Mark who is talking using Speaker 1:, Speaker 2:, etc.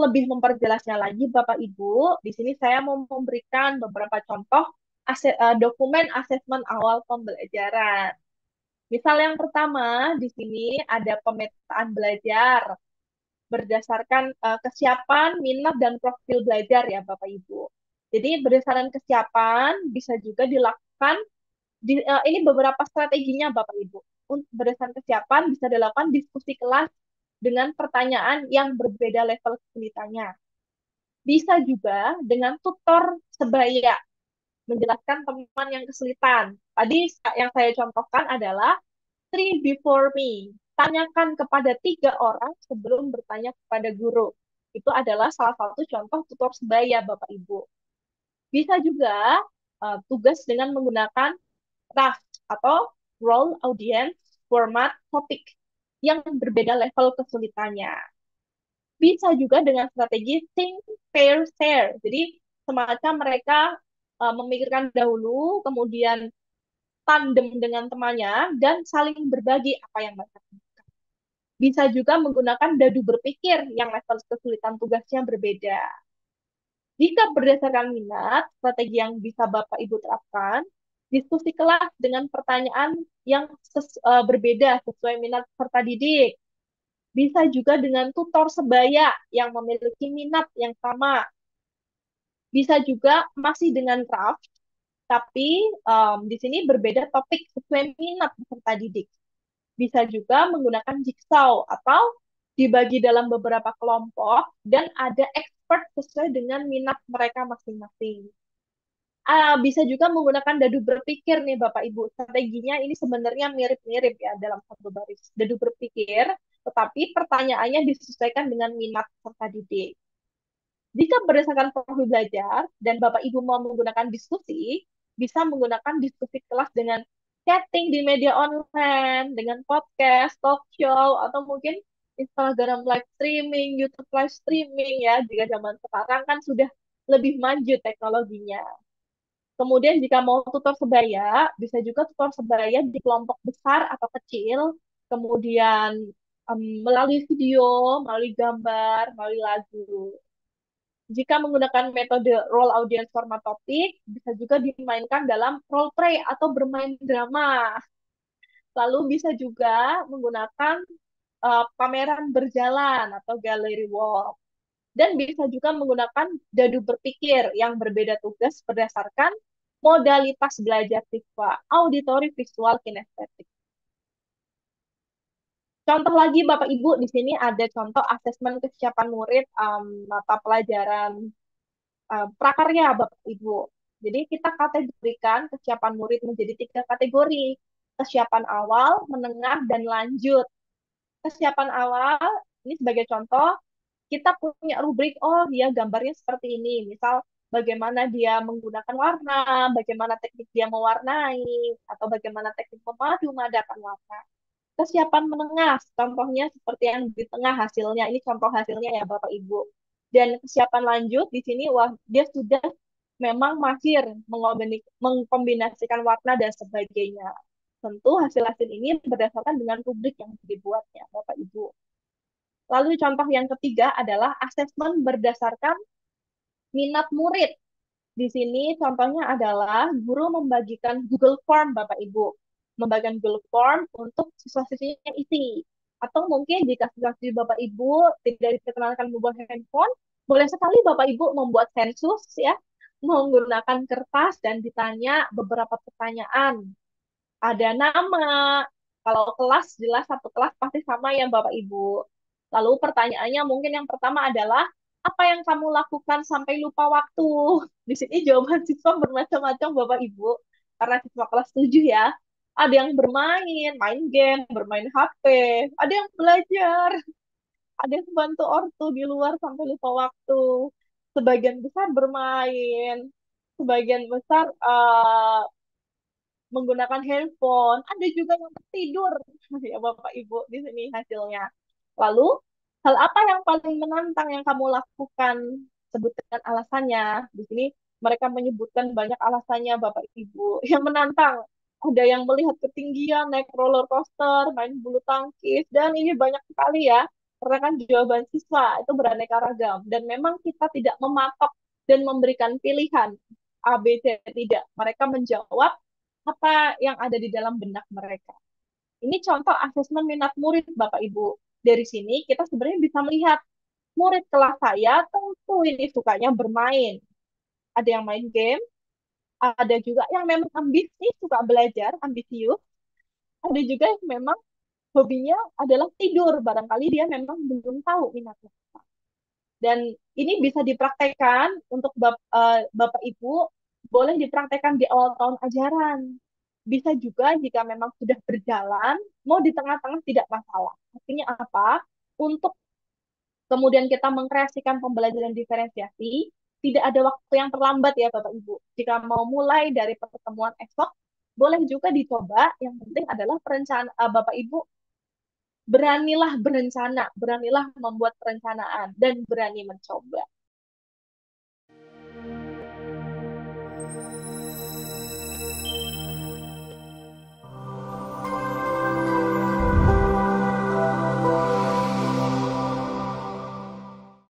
Speaker 1: lebih memperjelasnya lagi, Bapak Ibu, di sini saya mau memberikan beberapa contoh dokumen asesmen awal pembelajaran. Misal yang pertama, di sini ada pemetaan belajar berdasarkan kesiapan, minat, dan profil belajar ya Bapak Ibu. Jadi berdasarkan kesiapan bisa juga dilakukan, ini beberapa strateginya Bapak Ibu. Untuk berdasarkan kesiapan bisa dilakukan diskusi kelas dengan pertanyaan yang berbeda level kesulitannya. Bisa juga dengan tutor sebaya menjelaskan teman yang kesulitan. Tadi yang saya contohkan adalah three before me. Tanyakan kepada 3 orang sebelum bertanya kepada guru. Itu adalah salah satu contoh tutor sebaya, Bapak Ibu. Bisa juga tugas dengan menggunakan RAF atau Role Audience Format Topic yang berbeda level kesulitannya. Bisa juga dengan strategi think, pair, share. Jadi semacam mereka memikirkan dahulu, kemudian tandem dengan temannya, dan saling berbagi apa yang mereka temukan. Bisa juga menggunakan dadu berpikir yang level kesulitan tugasnya berbeda. Jika berdasarkan minat, strategi yang bisa Bapak Ibu terapkan, diskusi kelas dengan pertanyaan yang berbeda sesuai minat peserta didik. Bisa juga dengan tutor sebaya yang memiliki minat yang sama. Bisa juga masih dengan craft, tapi di sini berbeda topik sesuai minat peserta didik. Bisa juga menggunakan jigsaw atau dibagi dalam beberapa kelompok dan ada expert sesuai dengan minat mereka masing-masing. Bisa juga menggunakan dadu berpikir nih Bapak Ibu. Strateginya ini sebenarnya mirip-mirip ya dalam satu baris. Dadu berpikir, tetapi pertanyaannya disesuaikan dengan minat peserta didik. Jika berdasarkan profil belajar dan Bapak Ibu mau menggunakan diskusi, bisa menggunakan diskusi kelas dengan chatting di media online, dengan podcast, talk show, atau mungkin Instagram live streaming, YouTube live streaming ya. Jika zaman sekarang kan sudah lebih maju teknologinya. Kemudian jika mau tutor sebaya, bisa juga tutor sebaya di kelompok besar atau kecil, kemudian melalui video, melalui gambar, melalui lagu. Jika menggunakan metode role audience format topik, bisa juga dimainkan dalam role play atau bermain drama. Lalu bisa juga menggunakan pameran berjalan atau gallery walk. Dan bisa juga menggunakan dadu berpikir yang berbeda tugas berdasarkan modalitas belajar siswa, auditory, visual, kinestetik. Contoh lagi Bapak Ibu, di sini ada contoh asesmen kesiapan murid mata pelajaran prakarya Bapak Ibu. Jadi kita kategorikan kesiapan murid menjadi 3 kategori. Kesiapan awal, menengah, dan lanjut. Kesiapan awal, ini sebagai contoh, kita punya rubrik, oh dia gambarnya seperti ini. Misal bagaimana dia menggunakan warna, bagaimana teknik dia mewarnai, atau bagaimana teknik memadu-madakan warna. Kesiapan menengah, contohnya seperti yang di tengah hasilnya. Ini contoh hasilnya ya Bapak Ibu. Dan kesiapan lanjut di sini, wah dia sudah memang mahir mengkombinasikan warna dan sebagainya. Tentu hasil-hasil ini berdasarkan dengan rubrik yang dibuatnya Bapak Ibu. Lalu contoh yang ketiga adalah asesmen berdasarkan minat murid. Di sini contohnya adalah guru membagikan Google Form, Bapak Ibu. Membagikan Google Form untuk siswa-siswinya yang isi. Atau mungkin jika siswa-siswi Bapak Ibu tidak diperkenalkan membuat handphone, boleh sekali Bapak Ibu membuat sensus ya, menggunakan kertas dan ditanya beberapa pertanyaan. Ada nama, kalau kelas jelas satu kelas pasti sama ya Bapak Ibu. Lalu pertanyaannya mungkin yang pertama adalah apa yang kamu lakukan sampai lupa waktu? Di sini jawaban siswa bermacam-macam Bapak Ibu. Karena siswa kelas 7 ya. Ada yang bermain, main game, bermain HP, ada yang belajar, ada yang bantu ortu di luar sampai lupa waktu. Sebagian besar bermain, sebagian besar menggunakan handphone, ada juga yang tertidur. Ya Bapak Ibu, di sini hasilnya. Lalu, hal apa yang paling menantang yang kamu lakukan? Sebutkan alasannya. Di sini mereka menyebutkan banyak alasannya Bapak Ibu. Yang menantang, ada yang melihat ketinggian, naik roller coaster, main bulu tangkis, dan ini banyak sekali ya. Karena kan jawaban siswa itu beraneka ragam dan memang kita tidak mematok dan memberikan pilihan A, B, C, tidak. Mereka menjawab apa yang ada di dalam benak mereka. Ini contoh asesmen minat murid, Bapak Ibu. Dari sini kita sebenarnya bisa melihat murid kelas saya tentu ini sukanya bermain. Ada yang main game, ada juga yang memang ambisi, suka belajar, ambisius. Ada juga yang memang hobinya adalah tidur. Barangkali dia memang belum tahu minatnya. Dan ini bisa dipraktekkan untuk Bapak Ibu, boleh dipraktekkan di awal tahun ajaran. Bisa juga jika memang sudah berjalan, mau di tengah-tengah tidak masalah. Artinya apa? Untuk kemudian kita mengkreasikan pembelajaran diferensiasi, tidak ada waktu yang terlambat ya Bapak Ibu. Jika mau mulai dari pertemuan esok, boleh juga dicoba. Yang penting adalah perencanaan Bapak Ibu beranilah berencana, beranilah membuat perencanaan dan berani mencoba.